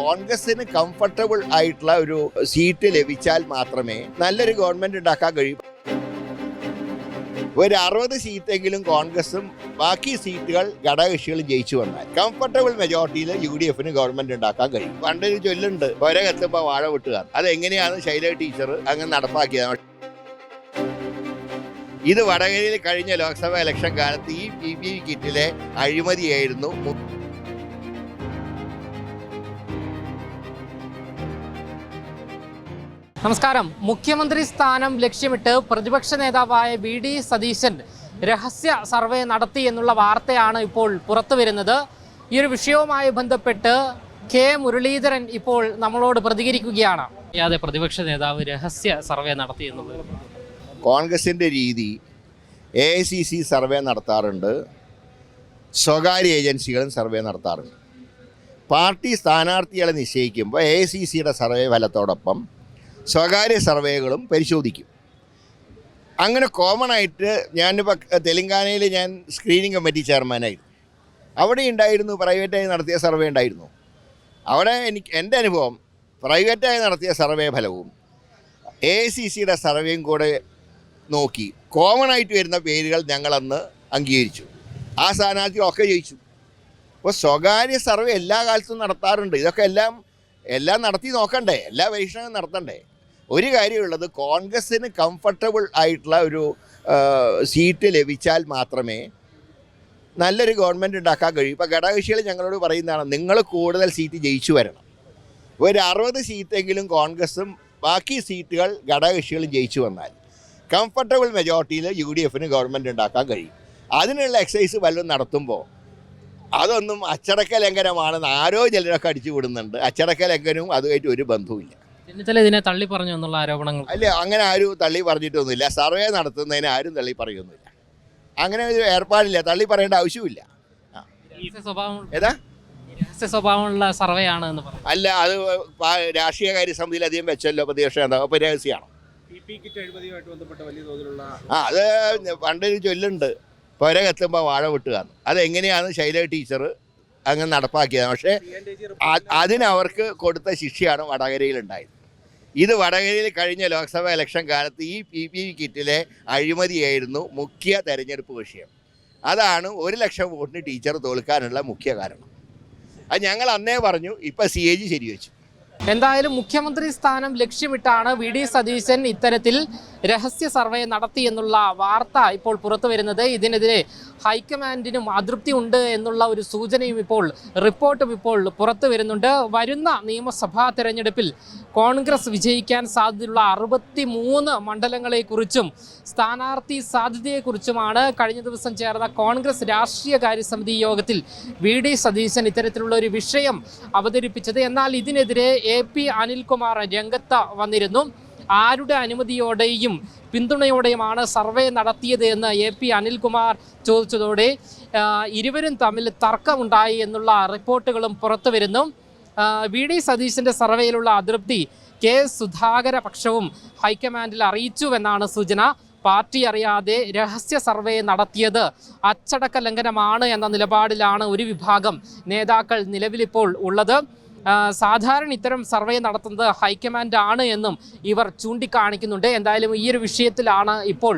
കോൺഗ്രസിന് കംഫർട്ടബിൾ ആയിട്ടുള്ള ഒരു സീറ്റ് ലഭിച്ചാൽ മാത്രമേ നല്ലൊരു ഗവൺമെന്റ് ഉണ്ടാക്കാൻ കഴിയൂ. ഒരു 60 സീറ്റെങ്കിലും കോൺഗ്രസും ബാക്കി സീറ്റുകൾ ഘടകകക്ഷികളും ജയിച്ചു വന്നാൽ കംഫർട്ടബിൾ മെജോറിറ്റിയിൽ UDFന് ഗവൺമെന്റ് ഉണ്ടാക്കാൻ കഴിയും. പണ്ടൊരു ചൊല്ലുണ്ട്, ഒരകത്തുമ്പോൾ വാഴ വെട്ടുക. അതെങ്ങനെയാണ് ശൈലജ ടീച്ചർ അങ്ങനെ നടപ്പാക്കിയത്? ഇത് വടകരയിൽ കഴിഞ്ഞ ലോക്സഭാ ഇലക്ഷൻ കാലത്ത് ഈ PPE കിറ്റിലെ അഴിമതിയായിരുന്നു. നമസ്കാരം. മുഖ്യമന്ത്രി സ്ഥാനം ലക്ഷ്യമിട്ട് പ്രതിപക്ഷ നേതാവായ VD സതീശൻ രഹസ്യ സർവേ നടത്തി എന്നുള്ള വാർത്തയാണ് ഇപ്പോൾ പുറത്തു വരുന്നത്. ഈ ഒരു വിഷയവുമായി ബന്ധപ്പെട്ട് K മുരളീധരൻ ഇപ്പോൾ നമ്മളോട് പ്രതികരിക്കുകയാണ്. അതെ, പ്രതിപക്ഷ നേതാവ് രഹസ്യ സർവേ നടത്തി എന്നുള്ളത് കോൺഗ്രസിൻ്റെ രീതി AICC സർവേ നടത്താറുണ്ട്, സ്വകാര്യ ഏജൻസികളും സർവേ നടത്താറുണ്ട്. പാർട്ടി സ്ഥാനാർത്ഥികളെ നിശ്ചയിക്കുമ്പോൾ AICCയുടെ സർവേ ഫലത്തോടൊപ്പം സ്വകാര്യ സർവേകളും പരിശോധിക്കും. അങ്ങനെ കോമൺ ആയിട്ട് ഞാനിപ്പോൾ തെലങ്കാനയിൽ ഞാൻ സ്ക്രീനിങ് കമ്മിറ്റി ചെയർമാനായിരുന്നു. അവിടെ ഉണ്ടായിരുന്നു, പ്രൈവറ്റായി നടത്തിയ സർവേ ഉണ്ടായിരുന്നു. അവിടെ എൻ്റെ അനുഭവം പ്രൈവറ്റായി നടത്തിയ സർവേ ഫലവും AICCയുടെ സർവേയും കൂടെ നോക്കി കോമൺ ആയിട്ട് വരുന്ന പേരുകൾ ഞങ്ങളന്ന് അംഗീകരിച്ചു. ആ സ്ഥാനാർത്ഥികളൊക്കെ ജയിച്ചു. അപ്പോൾ സ്വകാര്യ സർവേ എല്ലാ കാലത്തും നടത്താറുണ്ട്. ഇതൊക്കെ എല്ലാം നടത്തി നോക്കണ്ടേ, എല്ലാ പരീക്ഷണവും നടത്തണ്ടേ? ഒരു കാര്യമുള്ളത്, കോൺഗ്രസ്സിന് കംഫർട്ടബിൾ ആയിട്ടുള്ള ഒരു സീറ്റ് ലഭിച്ചാൽ മാത്രമേ നല്ലൊരു ഗവൺമെൻറ് ഉണ്ടാക്കാൻ കഴിയൂ. ഇപ്പോൾ ഘടകകക്ഷികൾ ഞങ്ങളോട് പറയുന്നതാണ്, നിങ്ങൾ കൂടുതൽ സീറ്റ് ജയിച്ചു വരണം. ഒരു 60 സീറ്റെങ്കിലും കോൺഗ്രസും ബാക്കി സീറ്റുകൾ ഘടകകക്ഷികളും ജയിച്ചു വന്നാൽ കംഫർട്ടബിൾ മെജോറിറ്റിയിൽ UDFന് ഗവൺമെൻറ് ഉണ്ടാക്കാൻ കഴിയും. അതിനുള്ള എക്സസൈസ് വല്ലതും നടത്തുമ്പോൾ അതൊന്നും അച്ചടക്ക ലംഘനമാണെന്ന് ആരോ ചിലരൊക്കെ അടിച്ചു വിടുന്നുണ്ട്. അച്ചടക്ക ലംഘനവും അതുമായിട്ട് ഒരു ബന്ധവുമില്ല. ഇതിനെ തള്ളി പറഞ്ഞു എന്നുള്ള ആരോപണങ്ങൾ അല്ല, അങ്ങനെ ആരും തള്ളി പറഞ്ഞിട്ടൊന്നുമില്ല. സർവേ നടത്തുന്നതിന് ആരും തള്ളി പറയുന്നില്ല. അങ്ങനെ ഒരു ഏർപ്പാടില്ല, തള്ളി പറയേണ്ട ആവശ്യമില്ല. ഏതാ രഹസ്യ സ്വഭാവമുള്ള സർവേ ആണ് എന്ന് പറഞ്ഞു. അല്ല, അത് രാഷ്ട്രീയകാര്യ സമിതിയിൽ അധികം വെച്ചല്ലോ പ്രതിപക്ഷ നേതാവ്. അപ്പോൾ രഹസ്യമാണോ? അത് പണ്ടൊരു ചൊല്ലുണ്ട്, പുരകെത്തുമ്പോൾ വാഴ വെട്ടുക. അതെങ്ങനെയാണ് ശൈലജ ടീച്ചർ അങ്ങനെ നടപ്പാക്കിയത്? പക്ഷേ അതിനവർക്ക് കൊടുത്ത ശിക്ഷയാണ് വടകരയിൽ ഉണ്ടായത്. ഇത് വടകരയിൽ കഴിഞ്ഞ ലോക്സഭാ ഇലക്ഷൻ കാലത്ത് ഈ PPE കിറ്റിലെ അഴിമതിയായിരുന്നു മുഖ്യ തെരഞ്ഞെടുപ്പ് വിഷയം. അതാണ് 1 ലക്ഷം വോട്ടിന് ടീച്ചർ തോൽക്കാനുള്ള മുഖ്യ കാരണം. അത് ഞങ്ങൾ അന്നേ പറഞ്ഞു, ഇപ്പോൾ CAG ശരിവെച്ചു. എന്തായാലും മുഖ്യമന്ത്രി സ്ഥാനം ലക്ഷ്യമിട്ടാണ് VD സതീശൻ ഇത്തരത്തിൽ രഹസ്യ സർവേ നടത്തി എന്നുള്ള വാർത്ത ഇപ്പോൾ പുറത്തു വരുന്നത്. ഇതിനെതിരെ ഹൈക്കമാൻഡിനും അതൃപ്തി ഉണ്ട് എന്നുള്ള ഒരു സൂചനയും റിപ്പോർട്ടും ഇപ്പോൾ പുറത്തു വരുന്നുണ്ട്. വരുന്ന നിയമസഭാ തെരഞ്ഞെടുപ്പിൽ കോൺഗ്രസ് വിജയിക്കാൻ സാധ്യതയുള്ള 63 മണ്ഡലങ്ങളെക്കുറിച്ചും സ്ഥാനാർത്ഥി സാധ്യതയെക്കുറിച്ചുമാണ് കഴിഞ്ഞ ദിവസം ചേർന്ന കോൺഗ്രസ് രാഷ്ട്രീയകാര്യ സമിതി യോഗത്തിൽ VD സതീശൻ ഇത്തരത്തിലുള്ള ഒരു വിഷയം അവതരിപ്പിച്ചത്. എന്നാൽ ഇതിനെതിരെ AP അനിൽകുമാർ രംഗത്ത് വന്നിരുന്നു. ആരുടെ അനുമതിയോടെയും പിന്തുണയോടെയുമാണ് സർവേ നടത്തിയത് എന്ന് AP അനിൽകുമാർ ചോദിച്ചതോടെ ഇരുവരും തമ്മിൽ തർക്കമുണ്ടായി എന്നുള്ള റിപ്പോർട്ടുകളും പുറത്തു വരുന്നു. VD സതീശൻ്റെ സർവേയിലുള്ള അതൃപ്തി സുധാകര പക്ഷവും ഹൈക്കമാൻഡിൽ അറിയിച്ചുവെന്നാണ് സൂചന. പാർട്ടി അറിയാതെ രഹസ്യ സർവേ നടത്തിയത് അച്ചടക്ക ലംഘനമാണ് എന്ന നിലപാടിലാണ് ഒരു വിഭാഗം നേതാക്കൾ നിലവിലിപ്പോൾ ഉള്ളത്. സാധാരണ ഇത്തരം സർവേ നടത്തുന്നത് ഹൈക്കമാൻഡ് ആണ് എന്നും ഇവർ ചൂണ്ടിക്കാണിക്കുന്നുണ്ട്. എന്തായാലും ഈ ഒരു വിഷയത്തിലാണ് ഇപ്പോൾ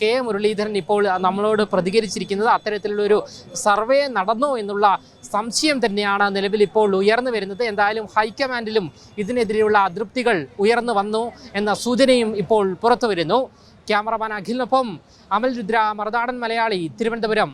K മുരളീധരൻ ഇപ്പോൾ നമ്മളോട് പ്രതികരിച്ചിരിക്കുന്നത്. അത്തരത്തിലുള്ളൊരു സർവേ നടന്നു എന്നുള്ള സംശയം തന്നെയാണ് നിലവിൽ ഇപ്പോൾ ഉയർന്നു വരുന്നത്. എന്തായാലും ഹൈക്കമാൻഡിലും ഇതിനെതിരെയുള്ള അതൃപ്തികൾ ഉയർന്നു വന്നു എന്ന സൂചനയും ഇപ്പോൾ പുറത്തു വരുന്നു. ക്യാമറമാൻ അഖിലിനൊപ്പം അമൽ രുദ്ര, മറുനാടൻ മലയാളി, തിരുവനന്തപുരം.